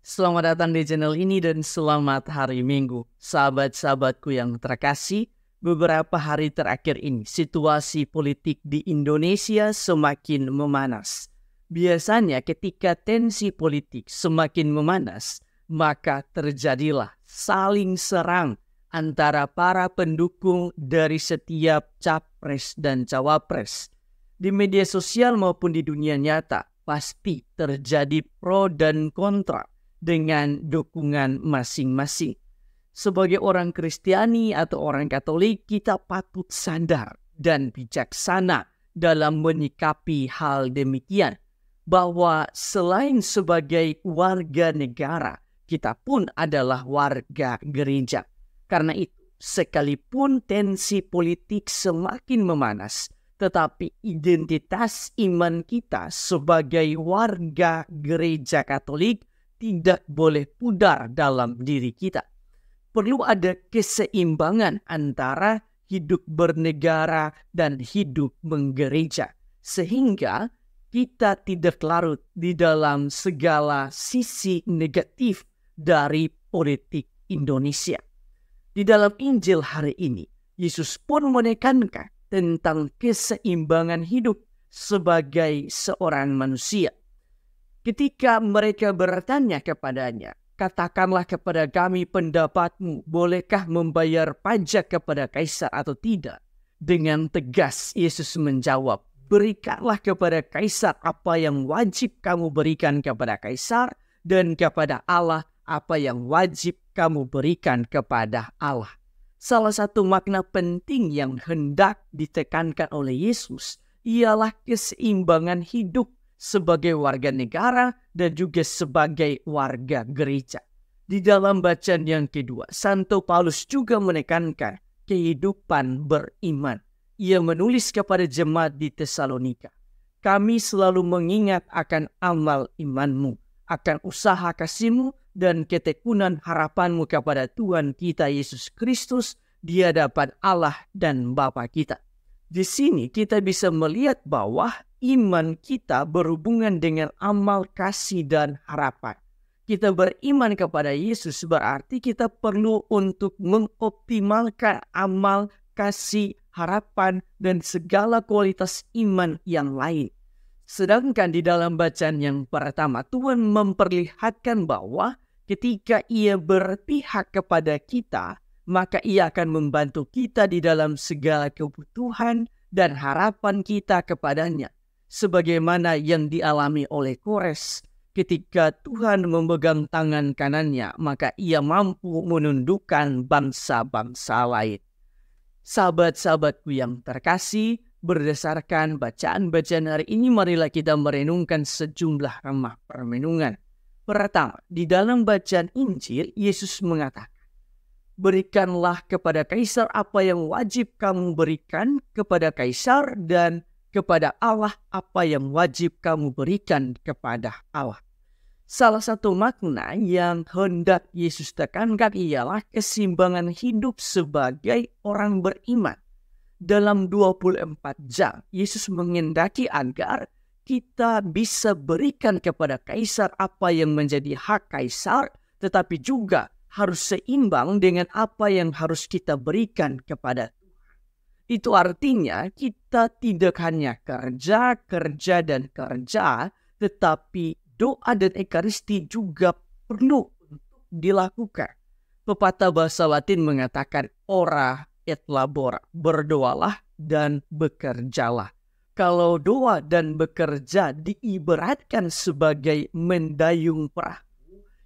Selamat datang di channel ini dan selamat hari Minggu. Sahabat-sahabatku yang terkasih, beberapa hari terakhir ini situasi politik di Indonesia semakin memanas. Biasanya ketika tensi politik semakin memanas, maka terjadilah saling serang antara para pendukung dari setiap capres dan cawapres. Di media sosial maupun di dunia nyata, pasti terjadi pro dan kontra dengan dukungan masing-masing. Sebagai orang Kristiani atau orang Katolik, kita patut sadar dan bijaksana dalam menyikapi hal demikian. Bahwa selain sebagai warga negara, kita pun adalah warga gereja. Karena itu, sekalipun tensi politik semakin memanas, tetapi identitas iman kita sebagai warga gereja Katolik tidak boleh pudar dalam diri kita. Perlu ada keseimbangan antara hidup bernegara dan hidup menggereja. Sehingga kita tidak larut di dalam segala sisi negatif dari politik Indonesia. Di dalam Injil hari ini, Yesus pun menekankan tentang keseimbangan hidup sebagai seorang manusia. Ketika mereka bertanya kepadanya, katakanlah kepada kami pendapatmu, bolehkah membayar pajak kepada Kaisar atau tidak? Dengan tegas Yesus menjawab, berikanlah kepada Kaisar apa yang wajib kamu berikan kepada Kaisar, dan kepada Allah apa yang wajib kamu berikan kepada Allah. Salah satu makna penting yang hendak ditekankan oleh Yesus ialah keseimbangan hidup sebagai warga negara dan juga sebagai warga gereja. Di dalam bacaan yang kedua, Santo Paulus juga menekankan kehidupan beriman. Ia menulis kepada jemaat di Tesalonika, kami selalu mengingat akan amal imanmu, akan usaha kasihmu dan ketekunan harapanmu kepada Tuhan kita Yesus Kristus di hadapan Allah dan Bapa kita. Di sini kita bisa melihat bahwa iman kita berhubungan dengan amal kasih dan harapan. Kita beriman kepada Yesus berarti kita perlu untuk mengoptimalkan amal kasih, harapan, dan segala kualitas iman yang lain. Sedangkan di dalam bacaan yang pertama, Tuhan memperlihatkan bahwa ketika Ia berpihak kepada kita, maka Ia akan membantu kita di dalam segala kebutuhan dan harapan kita kepadanya. Sebagaimana yang dialami oleh Kores, ketika Tuhan memegang tangan kanannya, maka Ia mampu menundukkan bangsa-bangsa lain. Sahabat-sahabatku yang terkasih, berdasarkan bacaan-bacaan hari ini, marilah kita merenungkan sejumlah remah permenungan. Pertama, di dalam bacaan Injil, Yesus mengatakan, berikanlah kepada Kaisar apa yang wajib kamu berikan kepada Kaisar, dan kepada Allah apa yang wajib kamu berikan kepada Allah. Salah satu makna yang hendak Yesus tekankan ialah keseimbangan hidup sebagai orang beriman. Dalam 24 jam, Yesus menghendaki agar kita bisa berikan kepada Kaisar apa yang menjadi hak Kaisar, tetapi juga harus seimbang dengan apa yang harus kita berikan kepada Tuhan. Itu artinya kita tidak hanya kerja, dan kerja, tetapi doa dan ekaristi juga perlu untuk dilakukan. Pepatah bahasa Latin mengatakan ora et labora, berdoalah dan bekerjalah. Kalau doa dan bekerja diibaratkan sebagai mendayung perahu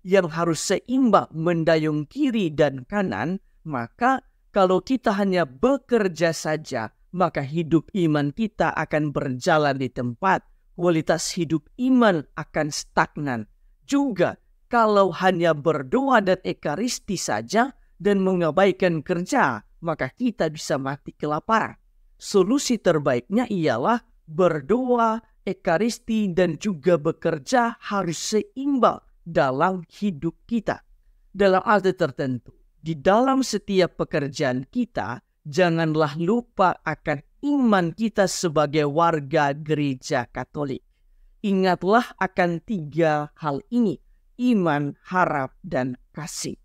yang harus seimbang mendayung kiri dan kanan, maka kalau kita hanya bekerja saja, maka hidup iman kita akan berjalan di tempat, kualitas hidup iman akan stagnan. Juga kalau hanya berdoa dan ekaristi saja dan mengabaikan kerja, maka kita bisa mati kelaparan. Solusi terbaiknya ialah berdoa, ekaristi, dan juga bekerja harus seimbang dalam hidup kita. Dalam arti tertentu, di dalam setiap pekerjaan kita, janganlah lupa akan iman kita sebagai warga gereja Katolik. Ingatlah akan 3 hal ini. iman, harap, dan kasih.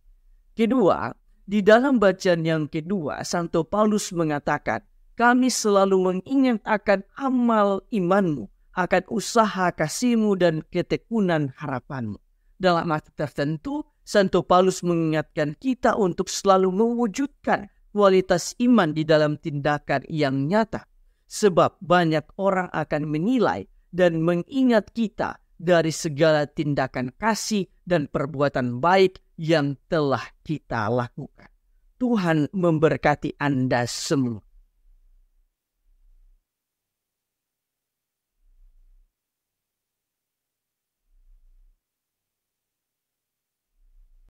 Kedua, di dalam bacaan yang kedua, Santo Paulus mengatakan, kami selalu mengingat akan amal imanmu, akan usaha kasihmu dan ketekunan harapanmu. Dalam arti tertentu, Santo Paulus mengingatkan kita untuk selalu mewujudkan kualitas iman di dalam tindakan yang nyata. Sebab banyak orang akan menilai dan mengingat kita dari segala tindakan kasih dan perbuatan baik yang telah kita lakukan. Tuhan memberkati Anda semua.